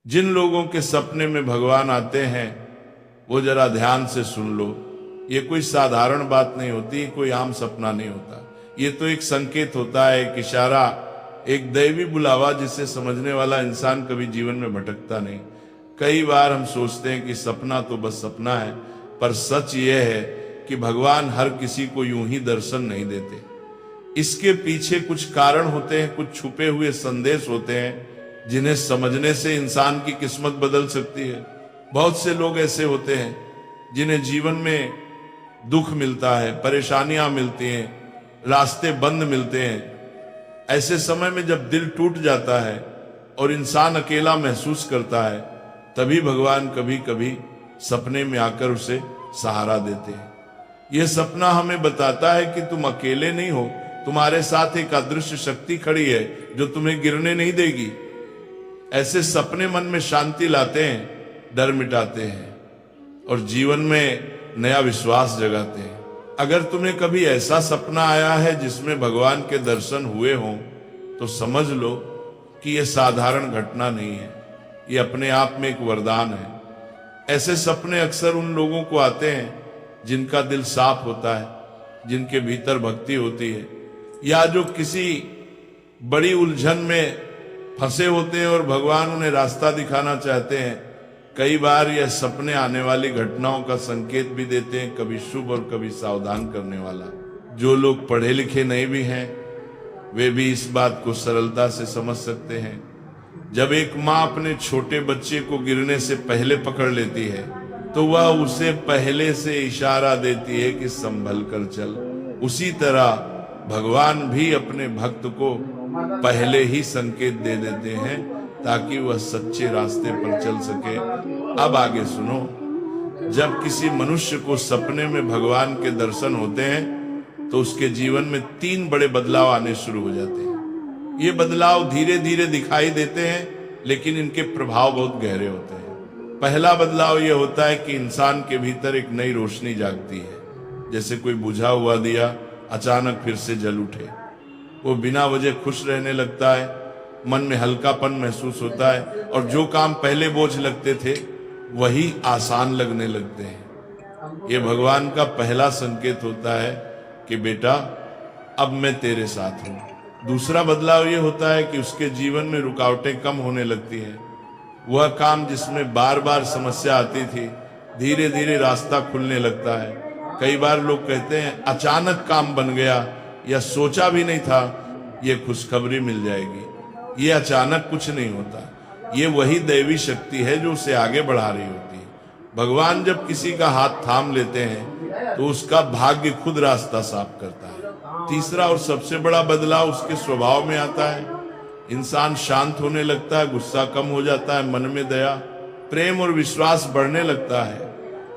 जिन लोगों के सपने में भगवान आते हैं वो जरा ध्यान से सुन लो। ये कोई साधारण बात नहीं होती, कोई आम सपना नहीं होता। ये तो एक संकेत होता है, एक इशारा, एक दैवी बुलावा जिसे समझने वाला इंसान कभी जीवन में भटकता नहीं। कई बार हम सोचते हैं कि सपना तो बस सपना है, पर सच ये है कि भगवान हर किसी को यूं ही दर्शन नहीं देते। इसके पीछे कुछ कारण होते हैं, कुछ छुपे हुए संदेश होते हैं जिन्हें समझने से इंसान की किस्मत बदल सकती है। बहुत से लोग ऐसे होते हैं जिन्हें जीवन में दुख मिलता है, परेशानियां मिलती हैं, रास्ते बंद मिलते हैं। ऐसे समय में जब दिल टूट जाता है और इंसान अकेला महसूस करता है, तभी भगवान कभी कभी सपने में आकर उसे सहारा देते हैं। यह सपना हमें बताता है कि तुम अकेले नहीं हो, तुम्हारे साथ एक अदृश्य शक्ति खड़ी है जो तुम्हें गिरने नहीं देगी। ऐसे सपने मन में शांति लाते हैं, डर मिटाते हैं और जीवन में नया विश्वास जगाते हैं। अगर तुम्हें कभी ऐसा सपना आया है जिसमें भगवान के दर्शन हुए हों, तो समझ लो कि यह साधारण घटना नहीं है, ये अपने आप में एक वरदान है। ऐसे सपने अक्सर उन लोगों को आते हैं जिनका दिल साफ होता है, जिनके भीतर भक्ति होती है, या जो किसी बड़ी उलझन में फंसे होते हैं और भगवान उन्हें रास्ता दिखाना चाहते हैं। कई बार यह सपने आने वाली घटनाओं का संकेत भी देते हैं, कभी शुभ और कभी सावधान करने वाला। जो लोग पढ़े लिखे नहीं भी हैं, वे भी इस बात को सरलता से समझ सकते हैं। जब एक माँ अपने छोटे बच्चे को गिरने से पहले पकड़ लेती है, तो वह उसे पहले से इशारा देती है कि संभल कर चल। उसी तरह भगवान भी अपने भक्त को पहले ही संकेत दे देते हैं ताकि वह सच्चे रास्ते पर चल सके। अब आगे सुनो। जब किसी मनुष्य को सपने में भगवान के दर्शन होते हैं तो उसके जीवन में 3 बड़े बदलाव आने शुरू हो जाते हैं। ये बदलाव धीरे धीरे दिखाई देते हैं, लेकिन इनके प्रभाव बहुत गहरे होते हैं। पहला बदलाव यह होता है कि इंसान के भीतर एक नई रोशनी जागती है। जैसे कोई बुझा हुआ दिया अचानक फिर से जल उठे। वो बिना वजह खुश रहने लगता है, मन में हल्कापन महसूस होता है और जो काम पहले बोझ लगते थे वही आसान लगने लगते हैं। ये भगवान का पहला संकेत होता है कि बेटा अब मैं तेरे साथ हूं। दूसरा बदलाव ये होता है कि उसके जीवन में रुकावटें कम होने लगती हैं। वह काम जिसमें बार बार समस्या आती थी, धीरे धीरे रास्ता खुलने लगता है। कई बार लोग कहते हैं अचानक काम बन गया, या सोचा भी नहीं था ये खुशखबरी मिल जाएगी। ये अचानक कुछ नहीं होता, ये वही दैवी शक्ति है जो उसे आगे बढ़ा रही होती है। भगवान जब किसी का हाथ थाम लेते हैं तो उसका भाग्य खुद रास्ता साफ करता है। तीसरा और सबसे बड़ा बदलाव उसके स्वभाव में आता है। इंसान शांत होने लगता है, गुस्सा कम हो जाता है, मन में दया, प्रेम और विश्वास बढ़ने लगता है।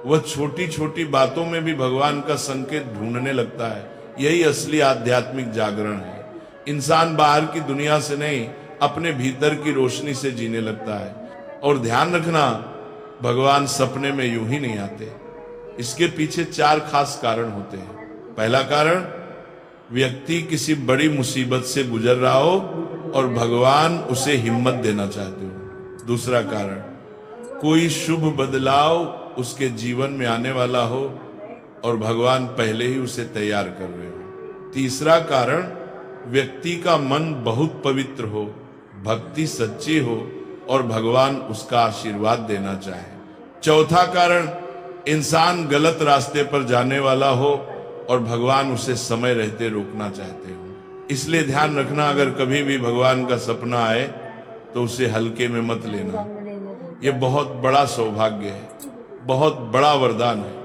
वह छोटी छोटी बातों में भी भगवान का संकेत ढूंढने लगता है। यही असली आध्यात्मिक जागरण है। इंसान बाहर की दुनिया से नहीं, अपने भीतर की रोशनी से जीने लगता है। और ध्यान रखना, भगवान सपने में यूं ही नहीं आते। इसके पीछे 4 खास कारण होते हैं। पहला कारण, व्यक्ति किसी बड़ी मुसीबत से गुजर रहा हो और भगवान उसे हिम्मत देना चाहते हो। दूसरा कारण, कोई शुभ बदलाव उसके जीवन में आने वाला हो और भगवान पहले ही उसे तैयार कर रहे हो। तीसरा कारण, व्यक्ति का मन बहुत पवित्र हो, भक्ति सच्ची हो और भगवान उसका आशीर्वाद देना चाहे। चौथा कारण, इंसान गलत रास्ते पर जाने वाला हो और भगवान उसे समय रहते रोकना चाहते हो। इसलिए ध्यान रखना, अगर कभी भी भगवान का सपना आए तो उसे हल्के में मत लेना। ये बहुत बड़ा सौभाग्य है, बहुत बड़ा वरदान है।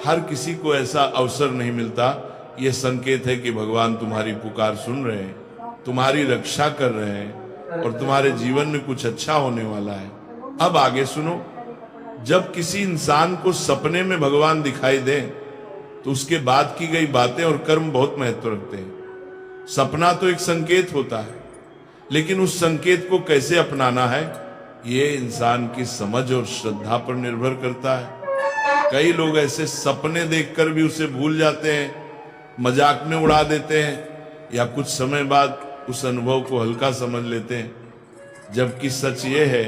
हर किसी को ऐसा अवसर नहीं मिलता। यह संकेत है कि भगवान तुम्हारी पुकार सुन रहे हैं, तुम्हारी रक्षा कर रहे हैं और तुम्हारे जीवन में कुछ अच्छा होने वाला है। अब आगे सुनो। जब किसी इंसान को सपने में भगवान दिखाई दे तो उसके बाद की गई बातें और कर्म बहुत महत्व रखते हैं। सपना तो एक संकेत होता है, लेकिन उस संकेत को कैसे अपनाना है, ये इंसान की समझ और श्रद्धा पर निर्भर करता है। कई लोग ऐसे सपने देखकर भी उसे भूल जाते हैं, मजाक में उड़ा देते हैं या कुछ समय बाद उस अनुभव को हल्का समझ लेते हैं। जबकि सच ये है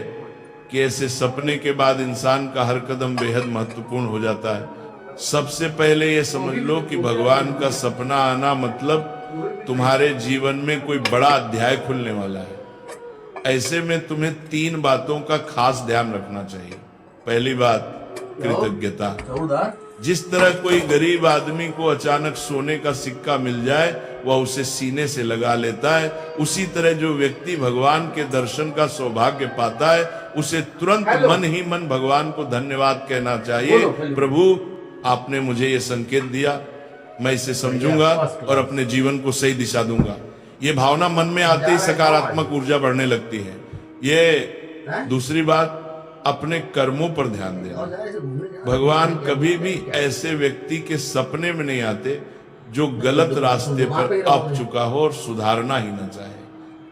कि ऐसे सपने के बाद इंसान का हर कदम बेहद महत्वपूर्ण हो जाता है। सबसे पहले ये समझ लो कि भगवान का सपना आना मतलब तुम्हारे जीवन में कोई बड़ा अध्याय खुलने वाला है। ऐसे में तुम्हें 3 बातों का खास ध्यान रखना चाहिए। पहली बात, कृतज्ञता। जिस तरह कोई गरीब आदमी को अचानक सोने का सिक्का मिल जाए वह उसे सीने से लगा लेता है, उसी तरह जो व्यक्ति भगवान के दर्शन का सौभाग्य पाता है उसे तुरंत मन ही मन भगवान को धन्यवाद कहना चाहिए। प्रभु, आपने मुझे ये संकेत दिया, मैं इसे समझूंगा और अपने जीवन को सही दिशा दूंगा। ये भावना मन में आते ही सकारात्मक ऊर्जा बढ़ने लगती है। ये दूसरी बात, अपने कर्मों पर ध्यान देना। भगवान कभी भी ऐसे व्यक्ति के सपने में नहीं आते जो गलत रास्ते पर अब चुका हो और सुधारना ही ना चाहे।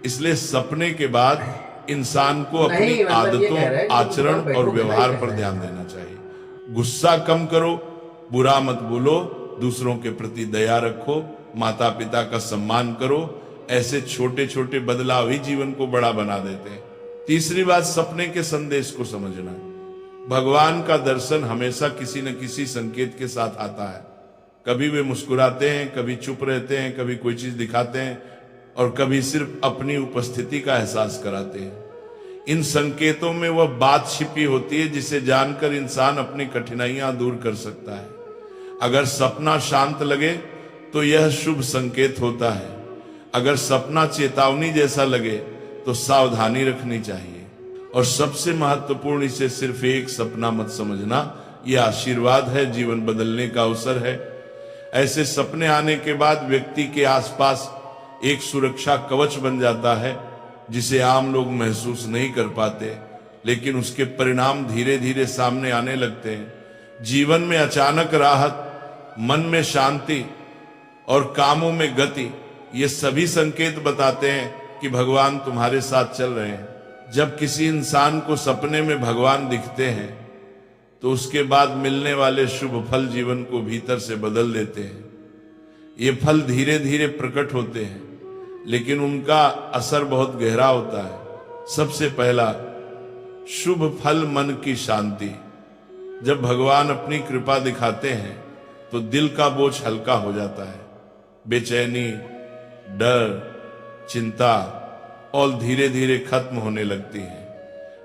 इसलिए सपने के बाद इंसान को अपनी आदतों, आचरण और व्यवहार पर ध्यान देना चाहिए। गुस्सा कम करो, बुरा मत बोलो, दूसरों के प्रति दया रखो, माता पिता का सम्मान करो। ऐसे छोटे छोटे बदलाव ही जीवन को बड़ा बना देते हैं। तीसरी बात, सपने के संदेश को समझना। भगवान का दर्शन हमेशा किसी न किसी संकेत के साथ आता है। कभी वे मुस्कुराते हैं, कभी चुप रहते हैं, कभी कोई चीज दिखाते हैं और कभी सिर्फ अपनी उपस्थिति का एहसास कराते हैं। इन संकेतों में वह बात छिपी होती है जिसे जानकर इंसान अपनी कठिनाइयां दूर कर सकता है। अगर सपना शांत लगे तो यह शुभ संकेत होता है। अगर सपना चेतावनी जैसा लगे तो सावधानी रखनी चाहिए। और सबसे महत्वपूर्ण, इसे सिर्फ एक सपना मत समझना, यह आशीर्वाद है, जीवन बदलने का अवसर है। ऐसे सपने आने के बाद व्यक्ति के आसपास एक सुरक्षा कवच बन जाता है जिसे आम लोग महसूस नहीं कर पाते, लेकिन उसके परिणाम धीरे धीरे सामने आने लगते हैं। जीवन में अचानक राहत, मन में शांति और कामों में गति, ये सभी संकेत बताते हैं कि भगवान तुम्हारे साथ चल रहे हैं। जब किसी इंसान को सपने में भगवान दिखते हैं तो उसके बाद मिलने वाले शुभ फल जीवन को भीतर से बदल देते हैं। ये फल धीरे धीरे प्रकट होते हैं, लेकिन उनका असर बहुत गहरा होता है। सबसे पहला शुभ फल, मन की शांति। जब भगवान अपनी कृपा दिखाते हैं तो दिल का बोझ हल्का हो जाता है। बेचैनी, डर, चिंता और धीरे धीरे खत्म होने लगती है।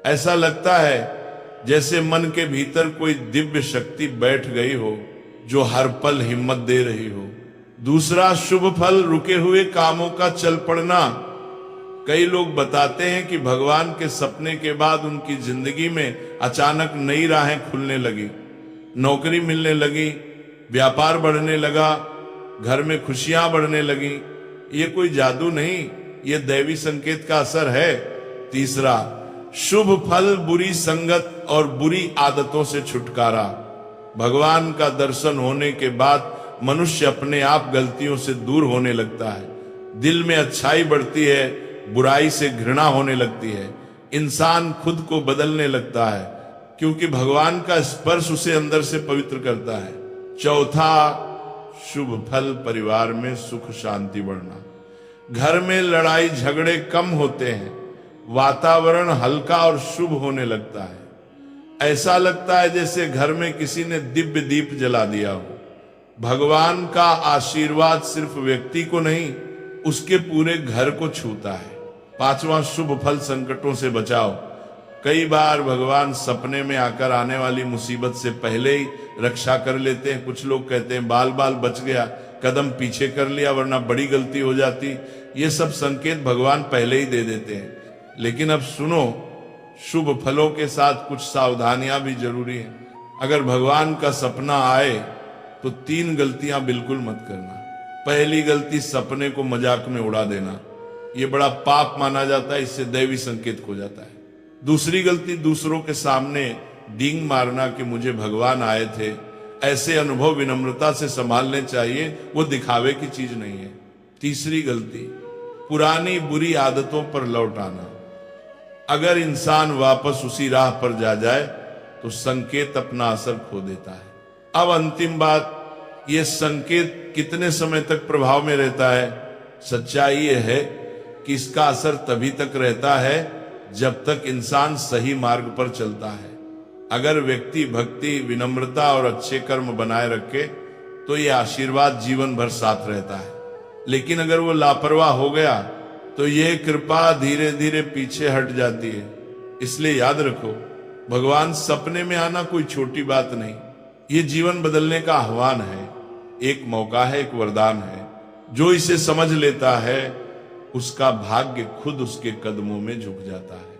ऐसा लगता है जैसे मन के भीतर कोई दिव्य शक्ति बैठ गई हो जो हर पल हिम्मत दे रही हो। दूसरा शुभ फल, रुके हुए कामों का चल पड़ना। कई लोग बताते हैं कि भगवान के सपने के बाद उनकी जिंदगी में अचानक नई राहें खुलने लगी, नौकरी मिलने लगी, व्यापार बढ़ने लगा, घर में खुशियां बढ़ने लगी। ये कोई जादू नहीं, ये दैवी संकेत का असर है। तीसरा शुभ फल, बुरी संगत और बुरी आदतों से छुटकारा। भगवान का दर्शन होने के बाद मनुष्य अपने आप गलतियों से दूर होने लगता है। दिल में अच्छाई बढ़ती है, बुराई से घृणा होने लगती है। इंसान खुद को बदलने लगता है क्योंकि भगवान का स्पर्श उसे अंदर से पवित्र करता है। चौथा शुभ फल, परिवार में सुख शांति बढ़ना। घर में लड़ाई झगड़े कम होते हैं, वातावरण हल्का और शुभ होने लगता है। ऐसा लगता है जैसे घर में किसी ने दिव्य दीप जला दिया हो। भगवान का आशीर्वाद सिर्फ व्यक्ति को नहीं, उसके पूरे घर को छूता है। पांचवा शुभ फल, संकटों से बचाव। कई बार भगवान सपने में आकर आने वाली मुसीबत से पहले ही रक्षा कर लेते हैं। कुछ लोग कहते हैं बाल बाल बच गया, कदम पीछे कर लिया वरना बड़ी गलती हो जाती। ये सब संकेत भगवान पहले ही दे देते हैं। लेकिन अब सुनो, शुभ फलों के साथ कुछ सावधानियां भी जरूरी हैं। अगर भगवान का सपना आए तो 3 गलतियां बिल्कुल मत करना। पहली गलती, सपने को मजाक में उड़ा देना। ये बड़ा पाप माना जाता है, इससे दैवी संकेत खो जाता है। दूसरी गलती, दूसरों के सामने डींग मारना कि मुझे भगवान आए थे। ऐसे अनुभव विनम्रता से संभालने चाहिए, वो दिखावे की चीज नहीं है। तीसरी गलती, पुरानी बुरी आदतों पर लौट आना। अगर इंसान वापस उसी राह पर जा जाए तो संकेत अपना असर खो देता है। अब अंतिम बात, ये संकेत कितने समय तक प्रभाव में रहता है? सच्चाई ये है कि इसका असर तभी तक रहता है जब तक इंसान सही मार्ग पर चलता है। अगर व्यक्ति भक्ति, विनम्रता और अच्छे कर्म बनाए रखे तो ये आशीर्वाद जीवन भर साथ रहता है। लेकिन अगर वो लापरवाह हो गया तो ये कृपा धीरे धीरे पीछे हट जाती है। इसलिए याद रखो, भगवान सपने में आना कोई छोटी बात नहीं, ये जीवन बदलने का आह्वान है, एक मौका है, एक वरदान है। जो इसे समझ लेता है उसका भाग्य खुद उसके कदमों में झुक जाता है।